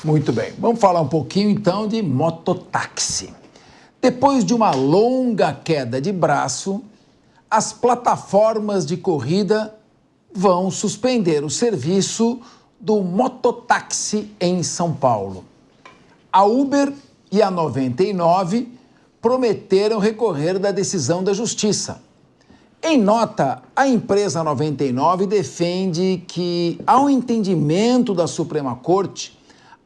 Muito bem, vamos falar um pouquinho então de mototáxi. Depois de uma longa queda de braço, as plataformas de corrida vão suspender o serviço do mototáxi em São Paulo. A Uber e a 99 prometeram recorrer da decisão da Justiça. Em nota, a empresa 99 defende que há um entendimento da Suprema Corte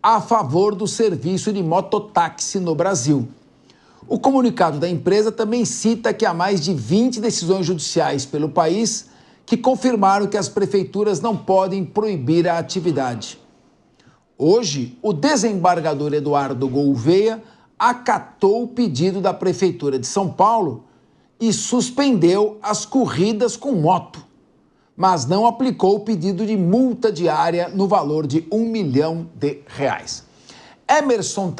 a favor do serviço de mototáxi no Brasil. O comunicado da empresa também cita que há mais de 20 decisões judiciais pelo país que confirmaram que as prefeituras não podem proibir a atividade. Hoje, o desembargador Eduardo Gouveia acatou o pedido da Prefeitura de São Paulo e suspendeu as corridas com moto, mas não aplicou o pedido de multa diária no valor de R$ 1 milhão. Emerson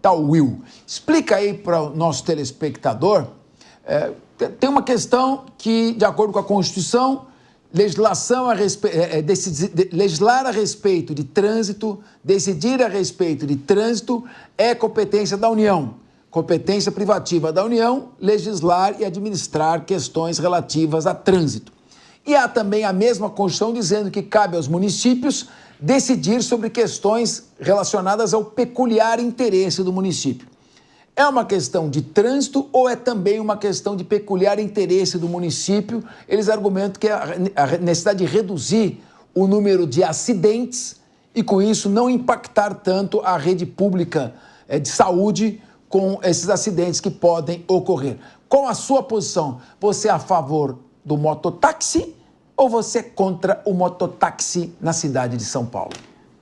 Tawil, explica aí para o nosso telespectador, tem uma questão que, de acordo com a Constituição, legislar a respeito de trânsito, decidir a respeito de trânsito é competência da União. Competência privativa da União, legislar e administrar questões relativas a trânsito. E há também a mesma Constituição dizendo que cabe aos municípios decidir sobre questões relacionadas ao peculiar interesse do município. É uma questão de trânsito ou é também uma questão de peculiar interesse do município? Eles argumentam que é a necessidade de reduzir o número de acidentes e, com isso, não impactar tanto a rede pública de saúde com esses acidentes que podem ocorrer. Qual a sua posição? Você é a favor do mototáxi ou você é contra o mototáxi na cidade de São Paulo?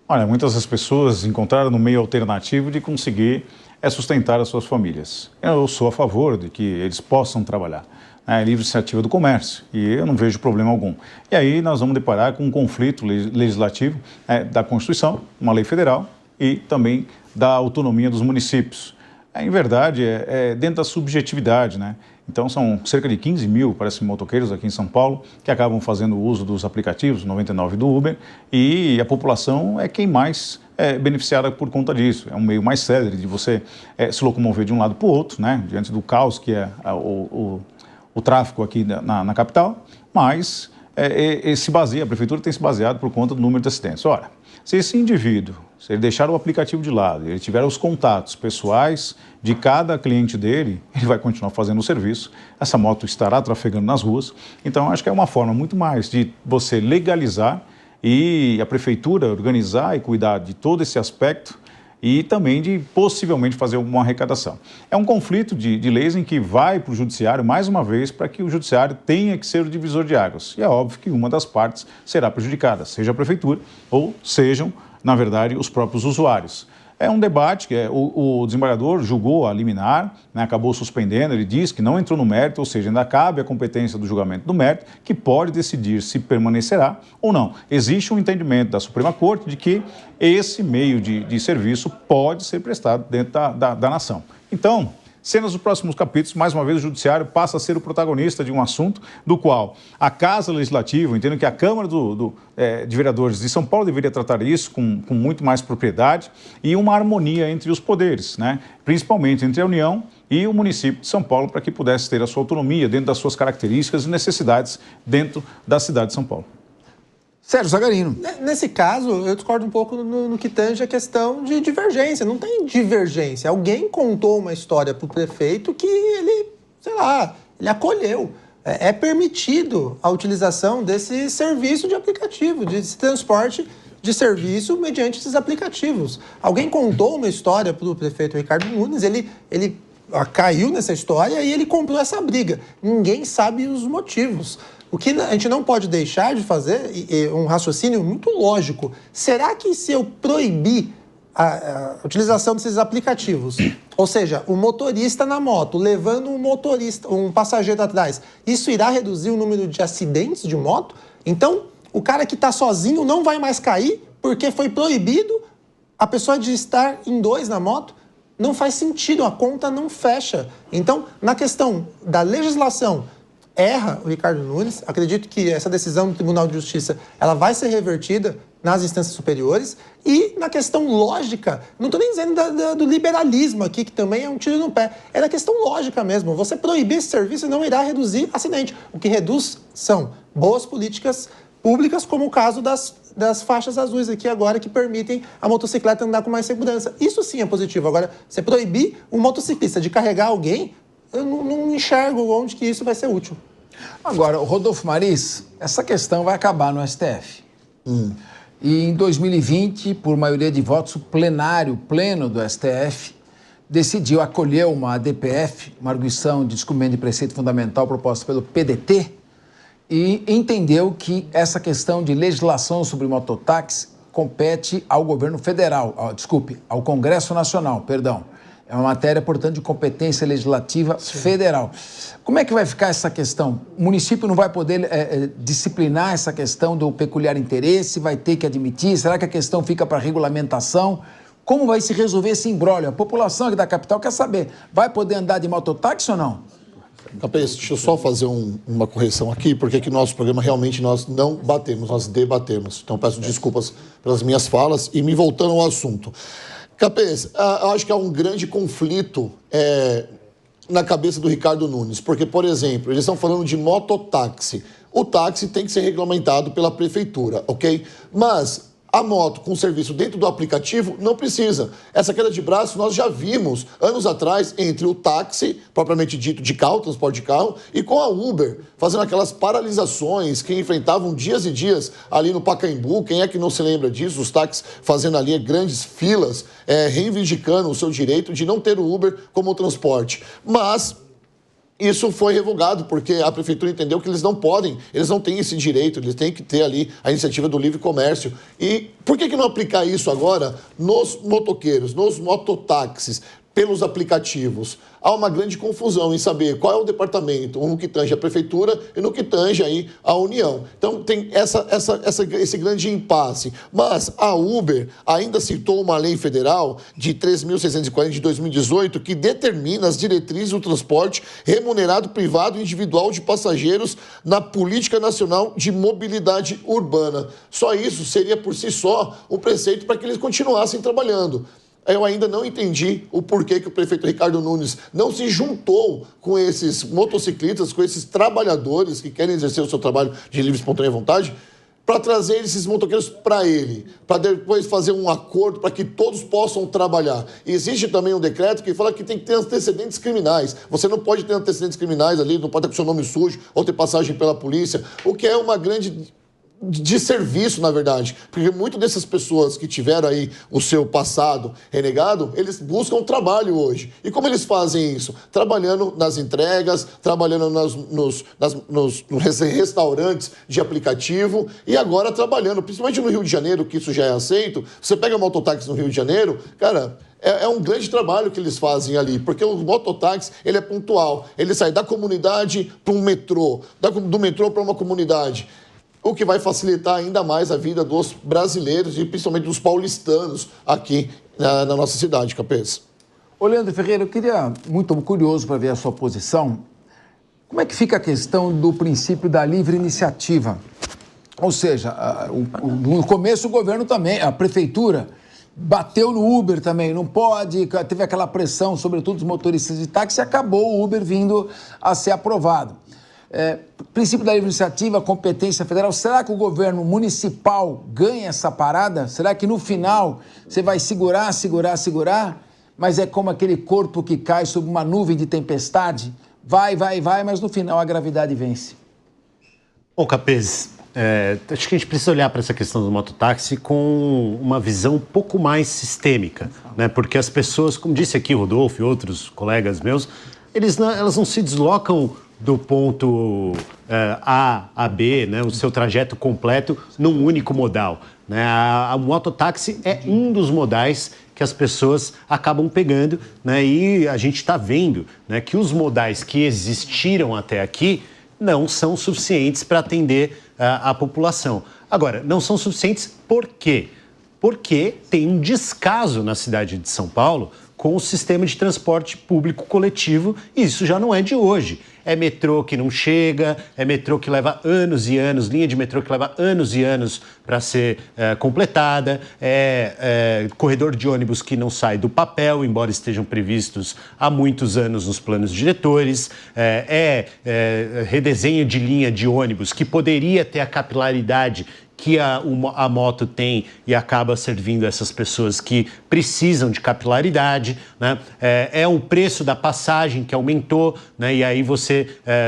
Olha, muitas das pessoas encontraram no meio alternativo de conseguir sustentar as suas famílias. Eu sou a favor de que eles possam trabalhar. É livre iniciativa do comércio e eu não vejo problema algum. E aí nós vamos deparar com um conflito legislativo da Constituição, uma lei federal e também da autonomia dos municípios. Em verdade, dentro da subjetividade, né? Então, são cerca de 15 mil, parece, motoqueiros aqui em São Paulo que acabam fazendo uso dos aplicativos, 99 do Uber, e a população é quem mais é beneficiada por conta disso. É um meio mais célere de você se locomover de um lado para o outro, né? Diante do caos que é o tráfego aqui na capital, mas a prefeitura tem se baseado por conta do número de acidentes. Ora, se esse indivíduo, se ele deixar o aplicativo de lado, ele tiver os contatos pessoais de cada cliente dele, ele vai continuar fazendo o serviço, essa moto estará trafegando nas ruas. Então, acho que é uma forma muito mais de você legalizar e a prefeitura organizar e cuidar de todo esse aspecto e também de possivelmente fazer uma arrecadação. É um conflito de leis em que vai para o judiciário, mais uma vez, para que o judiciário tenha que ser o divisor de águas. E é óbvio que uma das partes será prejudicada, seja a prefeitura ou sejam, na verdade, os próprios usuários. É um debate que o desembargador julgou a liminar, né, acabou suspendendo, ele diz que não entrou no mérito, ou seja, ainda cabe a competência do julgamento do mérito, que pode decidir se permanecerá ou não. Existe um entendimento da Suprema Corte de que esse meio de serviço pode ser prestado dentro da nação. Então, cenas dos próximos capítulos, mais uma vez o judiciário passa a ser o protagonista de um assunto do qual a Casa Legislativa, entendo que a Câmara de Vereadores de São Paulo deveria tratar isso com muito mais propriedade e uma harmonia entre os poderes, né? Principalmente entre a União e o município de São Paulo, para que pudesse ter a sua autonomia dentro das suas características e necessidades dentro da cidade de São Paulo. Sérgio Zagarino. Nesse caso, eu discordo um pouco no que tange a questão de divergência. Não tem divergência. Alguém contou uma história para o prefeito que ele, sei lá, ele acolheu. É permitido a utilização desse serviço de aplicativo, de transporte de serviço mediante esses aplicativos. Alguém contou uma história para o prefeito Ricardo Nunes, ele caiu nessa história e ele comprou essa briga. Ninguém sabe os motivos. O que a gente não pode deixar de fazer é um raciocínio muito lógico. Será que se eu proibir a utilização desses aplicativos, ou seja, o motorista na moto levando um passageiro atrás, isso irá reduzir o número de acidentes de moto? Então, o cara que está sozinho não vai mais cair porque foi proibido a pessoa de estar em dois na moto? Não faz sentido, a conta não fecha. Então, na questão da legislação, erra o Ricardo Nunes. Acredito que essa decisão do Tribunal de Justiça ela vai ser revertida nas instâncias superiores e na questão lógica, não estou nem dizendo do liberalismo aqui, que também é um tiro no pé, é na questão lógica mesmo. Você proibir esse serviço não irá reduzir acidente. O que reduz são boas políticas públicas, como o caso das faixas azuis aqui agora, que permitem a motocicleta andar com mais segurança. Isso sim é positivo. Agora, você proibir um motociclista de carregar alguém, eu não enxergo onde que isso vai ser útil. Agora, o Rodolfo Maris, essa questão vai acabar no STF. E em 2020, por maioria de votos, o pleno do STF, decidiu acolher uma ADPF, uma arguição de descumprimento de preceito fundamental proposta pelo PDT, e entendeu que essa questão de legislação sobre mototáxi compete ao governo federal, ao Congresso Nacional, perdão. É uma matéria, portanto, de competência legislativa federal. Como é que vai ficar essa questão? O município não vai poder disciplinar essa questão do peculiar interesse, vai ter que admitir? Será que a questão fica para regulamentação? Como vai se resolver esse imbróglio? A população aqui da capital quer saber, vai poder andar de mototáxi ou não? Capês, deixa eu só fazer uma correção aqui, porque aqui no nosso programa realmente nós não batemos, nós debatemos. Então peço desculpas pelas minhas falas e me voltando ao assunto. Capês, eu acho que há um grande conflito na cabeça do Ricardo Nunes, porque, por exemplo, eles estão falando de mototáxi. O táxi tem que ser regulamentado pela prefeitura, ok? Mas a moto com serviço dentro do aplicativo não precisa. Essa queda de braço nós já vimos anos atrás entre o táxi, propriamente dito, de carro, transporte de carro, e com a Uber, fazendo aquelas paralisações que enfrentavam dias e dias ali no Pacaembu. Quem é que não se lembra disso? Os táxis fazendo ali grandes filas, reivindicando o seu direito de não ter o Uber como transporte. Mas isso foi revogado, porque a prefeitura entendeu que eles não têm esse direito, eles têm que ter ali a iniciativa do livre comércio. E por que não aplicar isso agora nos motoqueiros, nos mototáxis, pelos aplicativos? Há uma grande confusão em saber qual é o departamento, no que tange a prefeitura e no que tange aí a União. Então tem esse grande impasse. Mas a Uber ainda citou uma lei federal de 3.640 de 2018 que determina as diretrizes do transporte remunerado privado e individual de passageiros na Política Nacional de Mobilidade Urbana. Só isso seria por si só um preceito para que eles continuassem trabalhando. Eu ainda não entendi o porquê que o prefeito Ricardo Nunes não se juntou com esses motociclistas, com esses trabalhadores que querem exercer o seu trabalho de livre e espontânea vontade, para trazer esses motoqueiros para ele, para depois fazer um acordo para que todos possam trabalhar. E existe também um decreto que fala que tem que ter antecedentes criminais. Você não pode ter antecedentes criminais ali, não pode ter com seu nome sujo ou ter passagem pela polícia, o que é uma grande de serviço, na verdade, porque muitas dessas pessoas que tiveram aí o seu passado renegado, eles buscam trabalho hoje. E como eles fazem isso? Trabalhando nas entregas, trabalhando nos restaurantes de aplicativo e agora trabalhando, principalmente no Rio de Janeiro, que isso já é aceito. Você pega mototáxi no Rio de Janeiro, cara, é um grande trabalho que eles fazem ali, porque o mototáxi, ele é pontual. Ele sai da comunidade para um metrô, do metrô para uma comunidade, o que vai facilitar ainda mais a vida dos brasileiros e principalmente dos paulistanos aqui na nossa cidade, Capês. Ô, Leandro Ferreira, eu queria, muito curioso para ver a sua posição, como é que fica a questão do princípio da livre iniciativa? Ou seja, no começo o governo também, a prefeitura, bateu no Uber também, não pode, teve aquela pressão, sobretudo dos motoristas de táxi, e acabou o Uber vindo a ser aprovado. Princípio da livre iniciativa, competência federal, será que o governo municipal ganha essa parada? Será que no final você vai segurar, mas é como aquele corpo que cai sob uma nuvem de tempestade? Vai, mas no final a gravidade vence. Bom, Capês, acho que a gente precisa olhar para essa questão do mototáxi com uma visão um pouco mais sistêmica, né? Porque as pessoas, como disse aqui o Rodolfo e outros colegas meus, elas não se deslocam do ponto A a B, né, o seu trajeto completo num único modal, né? A mototáxi é um dos modais que as pessoas acabam pegando, né? E a gente está vendo, né, que os modais que existiram até aqui não são suficientes para atender a população. Agora, não são suficientes por quê? Porque tem um descaso na cidade de São Paulo com o sistema de transporte público coletivo, e isso já não é de hoje. é metrô que não chega, é metrô que leva anos e anos, linha de metrô que leva anos e anos para ser completada, é corredor de ônibus que não sai do papel, embora estejam previstos há muitos anos nos planos diretores, redesenho de linha de ônibus que poderia ter a capilaridade que a moto tem e acaba servindo essas pessoas que precisam de capilaridade, né? É o preço da passagem que aumentou, né? E aí você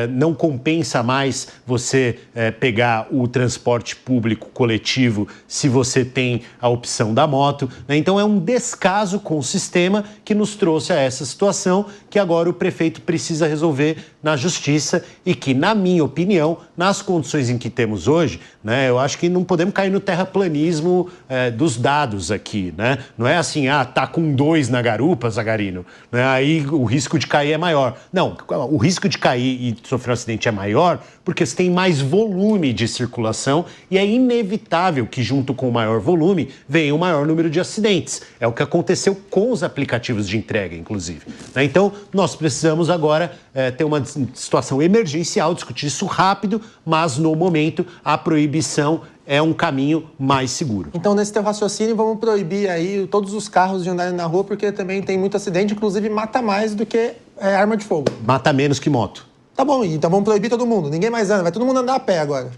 não compensa mais você pegar o transporte público coletivo se você tem a opção da moto, né? Então é um descaso com o sistema que nos trouxe a essa situação que agora o prefeito precisa resolver na justiça e que, na minha opinião, nas condições em que temos hoje, né, eu acho que não podemos cair no terraplanismo dos dados aqui, né? Não é assim, tá com 2 na garupa, Zagarino, né? Aí o risco de cair é maior. Não, o risco de cair e sofrer um acidente é maior porque você tem mais volume de circulação e é inevitável que, junto com o maior volume, venha um maior número de acidentes. É o que aconteceu com os aplicativos de entrega, inclusive, né? Então, nós precisamos agora ter uma situação emergencial, discutir isso rápido, mas, no momento, a proibição é um caminho mais seguro. Então, nesse teu raciocínio, vamos proibir aí todos os carros de andarem na rua, porque também tem muito acidente, inclusive mata mais do que arma de fogo. Mata menos que moto. Tá bom, então vamos proibir todo mundo. Ninguém mais anda, vai todo mundo andar a pé agora.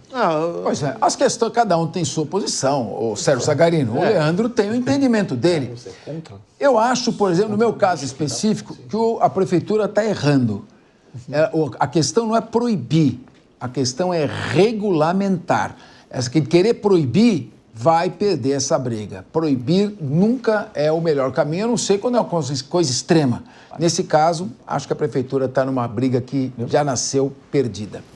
Pois é, as questões, cada um tem sua posição. O Sérgio Zagarino, o Leandro tem o entendimento dele. Eu acho, por exemplo, no meu caso específico, que a prefeitura está errando. A questão não é proibir, a questão é regulamentar. Querer proibir vai perder essa briga. Proibir nunca é o melhor caminho, a não ser quando é uma coisa extrema. Nesse caso, acho que a prefeitura está numa briga que já nasceu perdida.